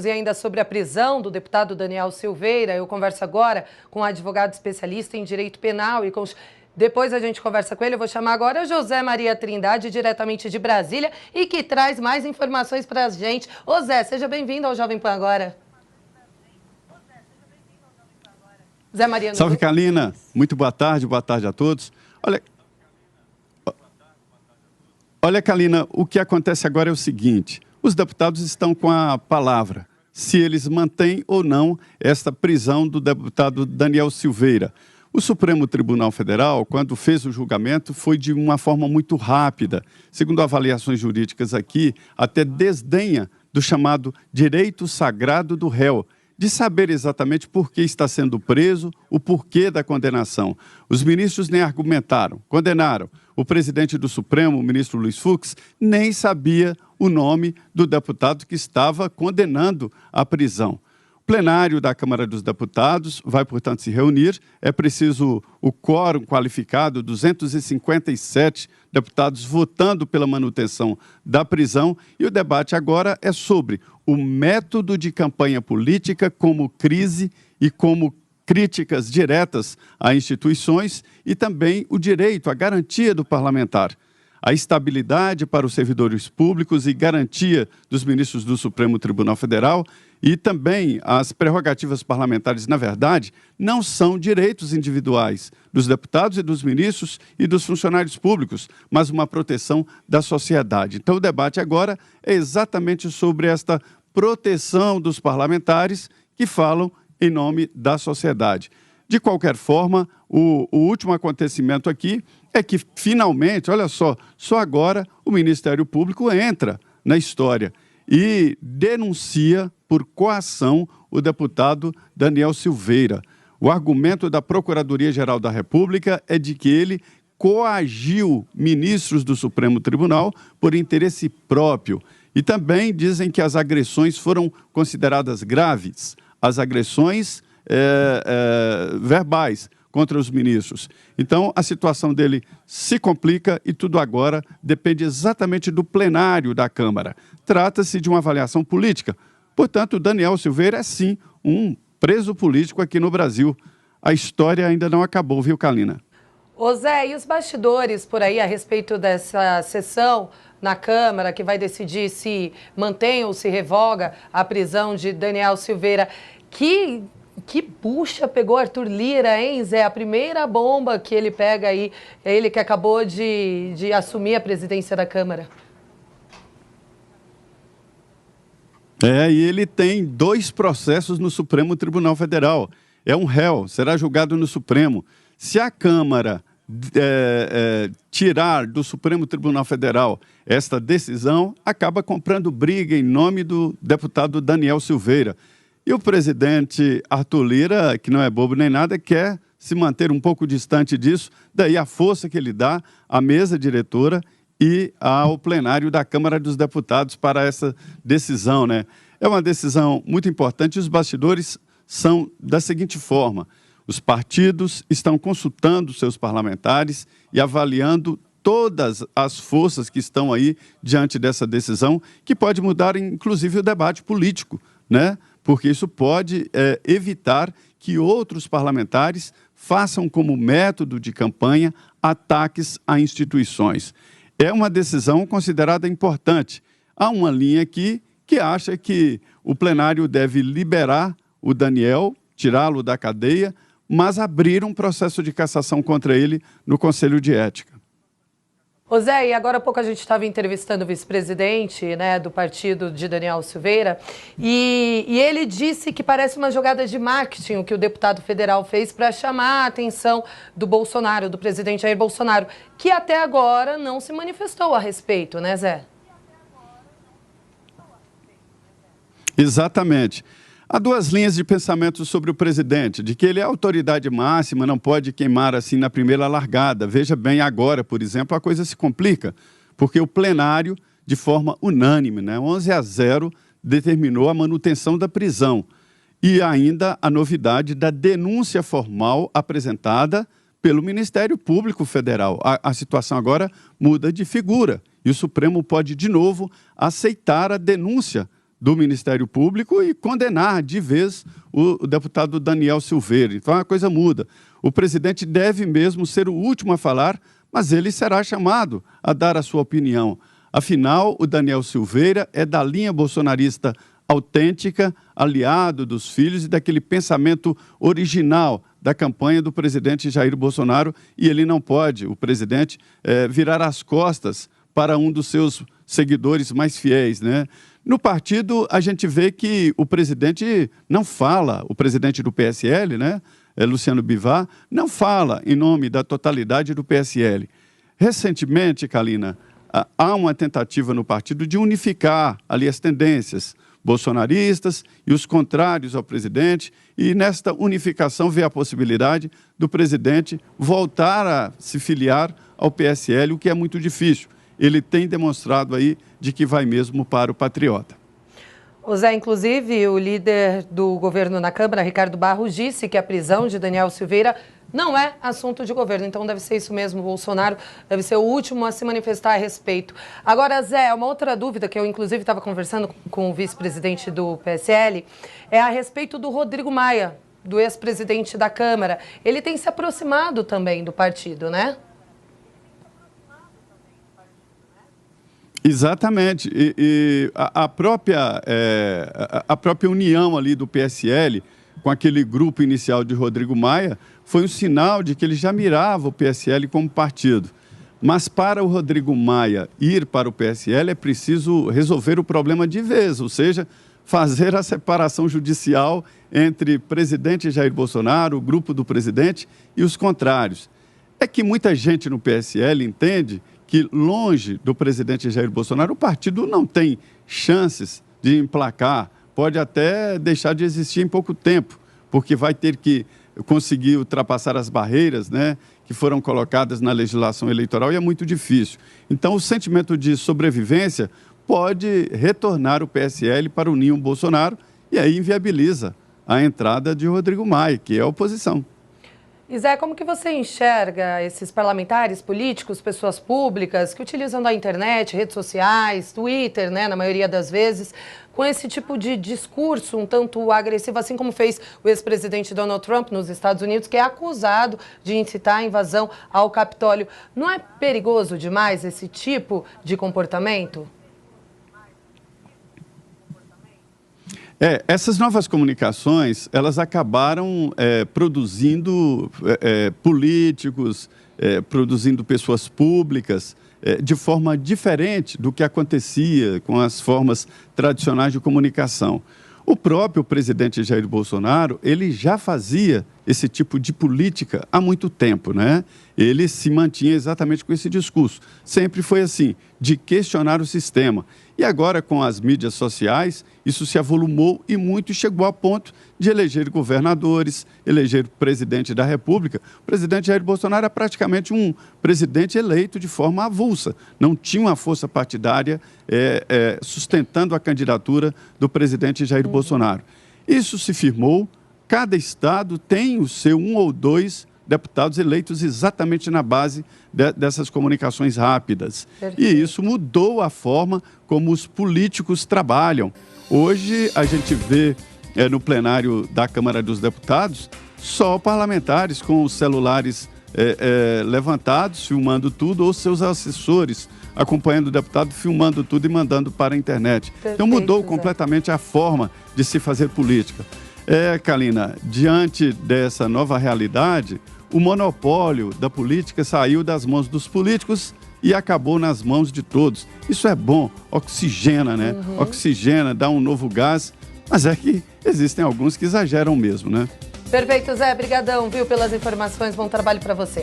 E ainda sobre a prisão do deputado Daniel Silveira, eu converso agora com um advogado especialista em direito penal e depois a gente conversa com ele. Eu vou chamar agora José Maria Trindade, diretamente de Brasília, e que traz mais informações para a gente. Ô Zé, seja bem-vindo ao Jovem Pan agora. Zé Maria. Salve, Kalina. Muito boa tarde a todos. Olha, Kalina, o que acontece agora é o seguinte: os deputados estão com a palavra, se eles mantêm ou não esta prisão do deputado Daniel Silveira. O Supremo Tribunal Federal, quando fez o julgamento, foi de uma forma muito rápida. Segundo avaliações jurídicas aqui, até desdenha do chamado direito sagrado do réu, de saber exatamente por que está sendo preso, o porquê da condenação. Os ministros nem argumentaram, condenaram. O presidente do Supremo, o ministro Luiz Fux, nem sabia o nome do deputado que estava condenando a prisão. O plenário da Câmara dos Deputados vai, portanto, se reunir. É preciso o quórum qualificado, 257 deputados votando pela manutenção da prisão. E o debate agora é sobre o método de campanha política como crise e como críticas diretas a instituições e também o direito, a garantia do parlamentar. A estabilidade para os servidores públicos e garantia dos ministros do Supremo Tribunal Federal e também as prerrogativas parlamentares, na verdade, não são direitos individuais dos deputados e dos ministros e dos funcionários públicos, mas uma proteção da sociedade. Então, o debate agora é exatamente sobre esta proteção dos parlamentares que falam em nome da sociedade. De qualquer forma, o último acontecimento aqui é que, finalmente, olha só agora o Ministério Público entra na história e denuncia por coação o deputado Daniel Silveira. O argumento da Procuradoria-Geral da República é de que ele coagiu ministros do Supremo Tribunal por interesse próprio. E também dizem que as agressões foram consideradas graves, as agressões verbais contra os ministros. Então, a situação dele se complica e tudo agora depende exatamente do plenário da Câmara. Trata-se de uma avaliação política. Portanto, Daniel Silveira é, sim, um preso político aqui no Brasil. A história ainda não acabou, viu, Kalina? Ô Zé, e os bastidores por aí a respeito dessa sessão na Câmara que vai decidir se mantém ou se revoga a prisão de Daniel Silveira? Que bucha pegou Arthur Lira, hein, Zé? A primeira bomba que ele pega aí, é ele que acabou de assumir a presidência da Câmara. E ele tem 2 processos no Supremo Tribunal Federal. É um réu, será julgado no Supremo. Se a Câmara tirar do Supremo Tribunal Federal esta decisão, acaba comprando briga em nome do deputado Daniel Silveira. E o presidente Arthur Lira, que não é bobo nem nada, quer se manter um pouco distante disso, daí a força que ele dá à mesa diretora e ao plenário da Câmara dos Deputados para essa decisão, né? É uma decisão muito importante e os bastidores são da seguinte forma: os partidos estão consultando seus parlamentares e avaliando todas as forças que estão aí diante dessa decisão, que pode mudar, inclusive, o debate político, né? Porque isso pode evitar que outros parlamentares façam como método de campanha ataques a instituições. É uma decisão considerada importante. Há uma linha aqui que acha que o plenário deve liberar o Daniel, tirá-lo da cadeia, mas abrir um processo de cassação contra ele no Conselho de Ética. Ô Zé, e agora há pouco a gente estava entrevistando o vice-presidente, né, do partido de Daniel Silveira, e ele disse que parece uma jogada de marketing o que o deputado federal fez para chamar a atenção do Bolsonaro, do presidente Jair Bolsonaro, que até agora não se manifestou a respeito, né, Zé? Exatamente. Há 2 linhas de pensamento sobre o presidente, de que ele é a autoridade máxima, não pode queimar assim na primeira largada. Veja bem, agora, por exemplo, a coisa se complica, porque o plenário, de forma unânime, né, 11-0, determinou a manutenção da prisão. E ainda a novidade da denúncia formal apresentada pelo Ministério Público Federal. A situação agora muda de figura e o Supremo pode, de novo, aceitar a denúncia do Ministério Público e condenar de vez o deputado Daniel Silveira. Então a coisa muda. O presidente deve mesmo ser o último a falar, mas ele será chamado a dar a sua opinião. Afinal, o Daniel Silveira é da linha bolsonarista autêntica, aliado dos filhos e daquele pensamento original da campanha do presidente Jair Bolsonaro, e ele não pode, o presidente, virar as costas para um dos seus seguidores mais fiéis, né? No partido, a gente vê que o presidente não fala, o presidente do PSL, né, Luciano Bivar, não fala em nome da totalidade do PSL. Recentemente, Kalina, há uma tentativa no partido de unificar ali as tendências bolsonaristas e os contrários ao presidente, e nesta unificação vê a possibilidade do presidente voltar a se filiar ao PSL, o que é muito difícil. Ele tem demonstrado aí de que vai mesmo para o Patriota. O Zé, inclusive, o líder do governo na Câmara, Ricardo Barros, disse que a prisão de Daniel Silveira não é assunto de governo. Então deve ser isso mesmo, o Bolsonaro deve ser o último a se manifestar a respeito. Agora, Zé, uma outra dúvida que eu inclusive estava conversando com o vice-presidente do PSL é a respeito do Rodrigo Maia, do ex-presidente da Câmara. Ele tem se aproximado também do partido, né? Exatamente. E a própria união ali do PSL com aquele grupo inicial de Rodrigo Maia foi um sinal de que ele já mirava o PSL como partido. Mas para o Rodrigo Maia ir para o PSL é preciso resolver o problema de vez, ou seja, fazer a separação judicial entre presidente Jair Bolsonaro, o grupo do presidente e os contrários. É que muita gente no PSL entende que, longe do presidente Jair Bolsonaro, o partido não tem chances de emplacar, pode até deixar de existir em pouco tempo, porque vai ter que conseguir ultrapassar as barreiras, né, que foram colocadas na legislação eleitoral, e é muito difícil. Então, o sentimento de sobrevivência pode retornar o PSL para o ninho Bolsonaro, e aí inviabiliza a entrada de Rodrigo Maia, que é a oposição. E Zé, como que você enxerga esses parlamentares, políticos, pessoas públicas que utilizam da internet, redes sociais, Twitter, né, na maioria das vezes, com esse tipo de discurso um tanto agressivo, assim como fez o ex-presidente Donald Trump nos Estados Unidos, que é acusado de incitar a invasão ao Capitólio. Não é perigoso demais esse tipo de comportamento? Essas novas comunicações, elas acabaram produzindo políticos, produzindo pessoas públicas de forma diferente do que acontecia com as formas tradicionais de comunicação. O próprio presidente Jair Bolsonaro, ele já fazia esse tipo de política há muito tempo, né? Ele se mantinha exatamente com esse discurso. Sempre foi assim, de questionar o sistema. E agora, com as mídias sociais, isso se avolumou e muito, chegou a ponto de eleger governadores, eleger presidente da República. O presidente Jair Bolsonaro era praticamente um presidente eleito de forma avulsa. Não tinha uma força partidária sustentando a candidatura do presidente Jair Bolsonaro. Isso se firmou. Cada estado tem o seu 1 ou 2 deputados eleitos exatamente na base dessas comunicações rápidas. Perfeito. E isso mudou a forma como os políticos trabalham. Hoje a gente vê no plenário da Câmara dos Deputados só parlamentares com os celulares levantados, filmando tudo, ou seus assessores acompanhando o deputado, filmando tudo e mandando para a internet. Perfeito, então mudou completamente a forma de se fazer política. Kalina, diante dessa nova realidade, o monopólio da política saiu das mãos dos políticos e acabou nas mãos de todos. Isso é bom, oxigena, né? Oxigena, dá um novo gás, mas é que existem alguns que exageram mesmo, né? Perfeito, Zé. Brigadão, viu, pelas informações. Bom trabalho para você.